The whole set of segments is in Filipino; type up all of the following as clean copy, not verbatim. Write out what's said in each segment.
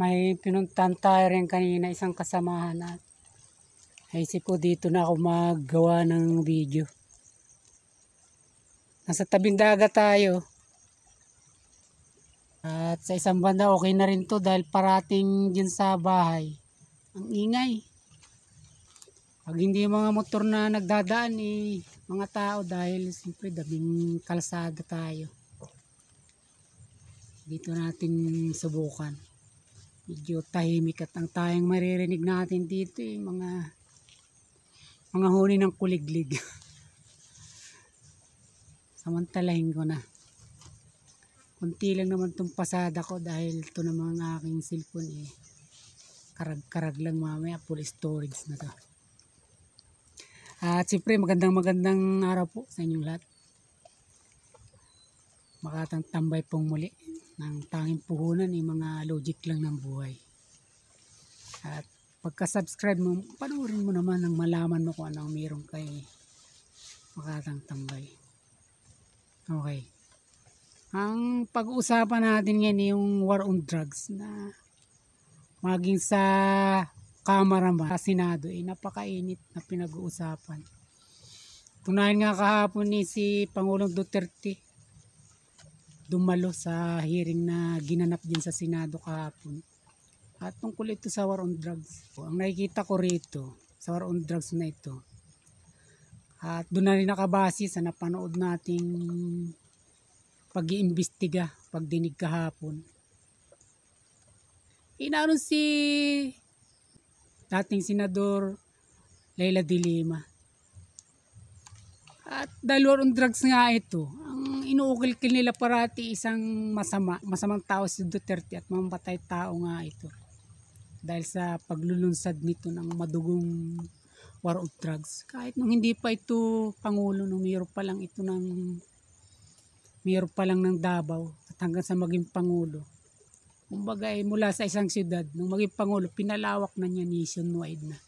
May pinuntan tayo rin kanina isang kasamahan at naisip ko dito na ako maggawa ng video. Nasa tabing dagat tayo. At sa isang banda okay na rin to dahil parating dyan sa bahay. Ang ingay. Pag hindi mga motor na nagdadaan mga tao dahil siyempre daming kalsada tayo. Dito natin subukan. Medyo tahimik at ang tayong maririnig natin dito mga huni ng kuliglig. Samantalahin ko na. Kunti lang naman itong pasada ko dahil ito naman ang aking cellphone karag-karag lang mamaya, full storage na to. At siyempre magandang araw po sa inyong lahat. Makatambay pong muli ng tanging puhunan mga logic lang ng buhay. At pagka-subscribe mo, panoorin mo naman nang malaman mo kung anong meron kay Makatang Tambay. Okay. Ang pag-uusapan natin ngayon yung war on drugs na maging sa Kamara man, sa Senado napakainit na pinag-uusapan. Tunayan nga kahapon si Pangulong Duterte dumalo sa hearing na ginanap din sa Senado kahapon. At tungkol ito sa war on drugs. Ang nakikita ko rito sa war on drugs na ito. At doon na rin nakabase sa napanood nating pag-iimbestiga, pagdinig kahapon. Inaano si dating Senador Leila de Lima. At dahil war on drugs nga ito, ang inuukil-kil nila parati isang masamang tao si Duterte at mamamatay tao nga ito. Dahil sa paglulunsad nito ng madugong war on drugs. Kahit nung hindi pa ito Pangulo, nung mayroon pa lang ng Davao at hanggang sa maging Pangulo. Kumbaga mula sa isang siyudad, nung maging Pangulo, pinalawak na niya nationwide na.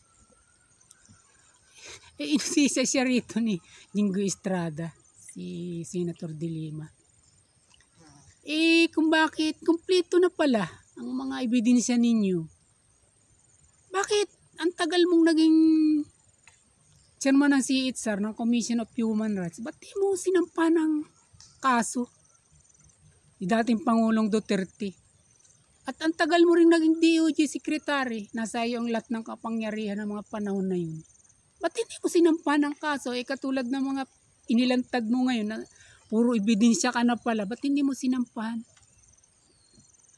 Inisisa siya rito ni Jingo Estrada, si Senator de Lima. Kung bakit kumpleto na pala ang mga ebidensya ninyo, bakit ang tagal mong naging chairman ng CHR, ng Commission of Human Rights, ba't di mo sinampa ng kaso ni dating Pangulong Duterte? At ang tagal mo rin naging DOJ Secretary, nasa iyo ang lahat ng kapangyarihan ng mga panahon na yun. Ba't hindi mo sinampa ng kaso? Katulad ng mga inilantad mo ngayon na puro ebidensya ka na pala, ba't hindi mo sinampahan?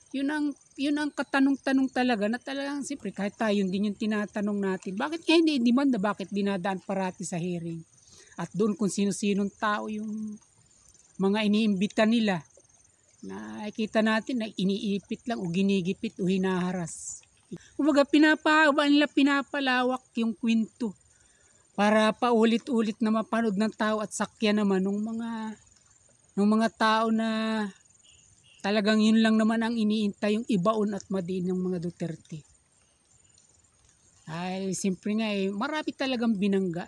Yun ang katanong-tanong talaga na talagang siyempre kahit tayo din yung tinatanong natin. Bakit nga hindi demanda? Bakit dinadaan parati sa hearing? At doon kung sino-sinong tao yung mga iniimbita nila na nakikita natin na iniipit lang o ginigipit o hinaharas. Kumbaga pinapahaba nila, pinapalawak yung kwento para paulit-ulit na mapanood ng tao at sakya naman ng mga tao na talagang yun lang naman ang iniintay, yung ibaon at madiin ng mga Duterte. Dahil siyempre nga marami talagang binangga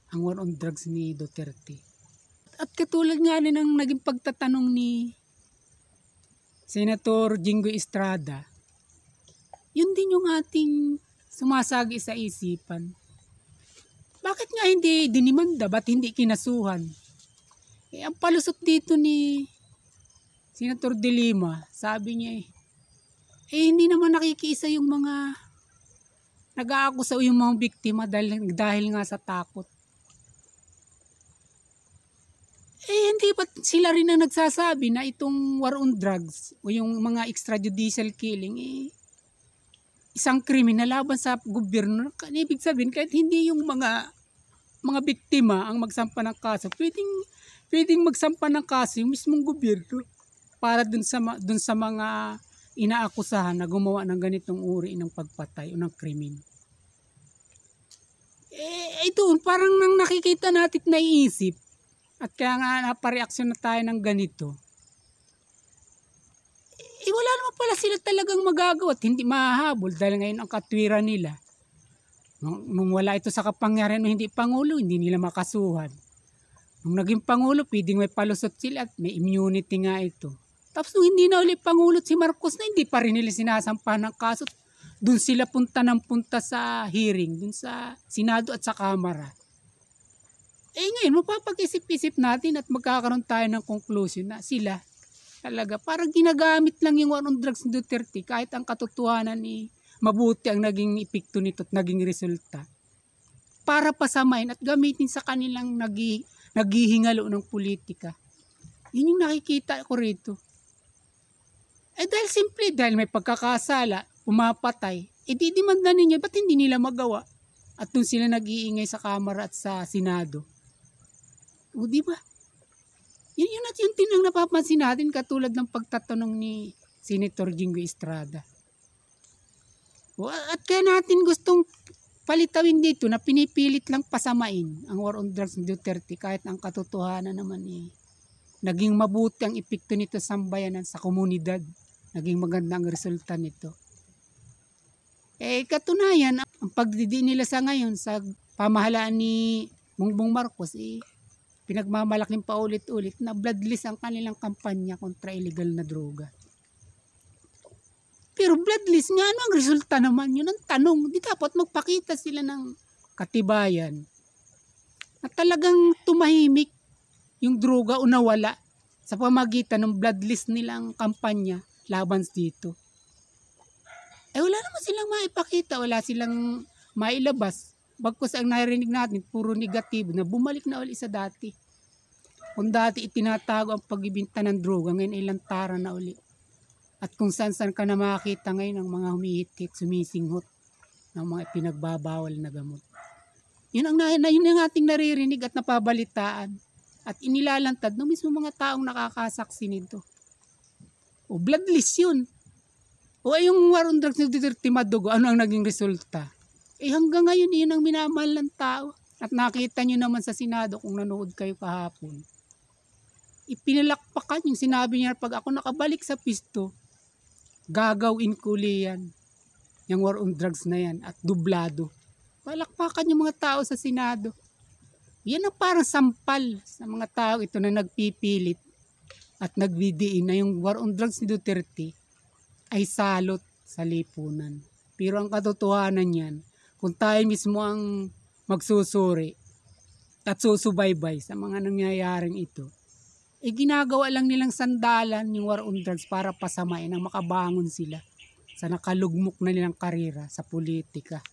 ang war on drugs ni Duterte. At katulad nga rin ng naging pagtatanong ni Senator Jingo Estrada, yun din yung ating sumasagi sa isipan. Bakit nga hindi dinimanda? Ba't hindi kinasuhan? Ang palusot dito ni Senator de Lima, sabi niya hindi naman nakikiisa yung mga nag-aakusa o yung mga biktima dahil nga sa takot. Hindi ba sila rin ang nagsasabi na itong war on drugs o yung mga extrajudicial killing isang krimen na laban sa gobyerno? Ibig sabihin kahit hindi yung mga biktima ang magsampa ng kaso, pwedeng magsampa ng kaso yung mismong gobyerno para dun sa mga inaakusahan na gumawa ng ganitong uri ng pagpatay o ng krimen. Ito parang nang nakikita natin naiisip at kaya nga napareaksyon na tayo ng ganito. Wala naman pala sila talagang magagawa at hindi mahahabol dahil ngayon ang katwiran nila. Nung wala ito sa kapangyarihan ng hindi Pangulo, hindi nila makasuhan. Nung naging Pangulo, pwedeng may palusot sila at may immunity nga ito. Tapos nung hindi na ulit pangulot si Marcos na hindi pa rin nila sinasampahan ng kaso. Doon sila punta ng punta sa hearing, doon sa Senado at sa Kamara. Ngayon, mapapag-isip-isip natin at magkakaroon tayo ng conclusion na sila talaga parang ginagamit lang yung war on drugs ni Duterte kahit ang katotohanan ni mabuti ang naging epekto nito at naging resulta para pasamain at gamitin sa kanilang naghihingalo ng politika. Yun yung nakikita ko rito. Dahil may pagkakasala, umapatay, didimanda ninyo, ba't hindi nila magawa? At doon sila nag-iingay sa Kamara at sa Senado. O diba? Yun at yung tinang napapansin natin katulad ng pagtatanong ni Senator Jinggoy Estrada. At kaya natin gustong palitawin dito na pinipilit lang pasamain ang war on drugs ni Duterte kahit ang katotohanan naman naging mabuti ang epekto nito sa sambayanan, sa komunidad. Naging maganda ang resulta nito. Katunayan, ang pagdidiin nila sa ngayon sa pamahalaan ni Bongbong Marcos, pinagmamalaking paulit-ulit na bloodless ang kanilang kampanya kontra illegal na droga. Pero bloodless nga, ano ang resulta naman? Yun ang tanong. Di dapat magpakita sila ng katibayan na talagang tumahimik yung droga o nawala sa pamagitan ng bloodless nilang kampanya laban dito. Wala naman silang maipakita, wala silang mailabas. Bagkus ang narinig natin, puro negatibo na bumalik na uli sa dati. Kung dati itinatago ang pagbibinta ng droga, ngayon ay lantara na uli. At kung saan ka na makakita ngayon ng mga humihit-hit, sumisinghot ng mga pinagbabawal na gamot. Yun ang ating naririnig at napabalitaan. At inilalantad ng mismo mga taong nakakasaksi nito. Bloodless yun. Yung war on drugs ni Duterte madugo, ano ang naging resulta? Hanggang ngayon, yun ang minamahal ng tao. At nakita nyo naman sa Senado kung nanood kayo kahapon. Ipinalakpakan yung sinabi niya, pag ako nakabalik sa pisto, gagawin ko yan. Yung war on drugs na yan at dublado. Palakpakan yung mga tao sa Senado. Yan ang parang sampal sa mga tao ito na nagpipilit at nagbidiin na yung war on drugs ni Duterte ay salot sa lipunan. Pero ang katotohanan yan, kung tayo mismo ang magsusuri at susubaybay sa mga nangyayaring ito, ginagawa lang nilang sandalan yung war on drugs para pasamain ang makabangon sila sa nakalugmok na nilang karera sa politika.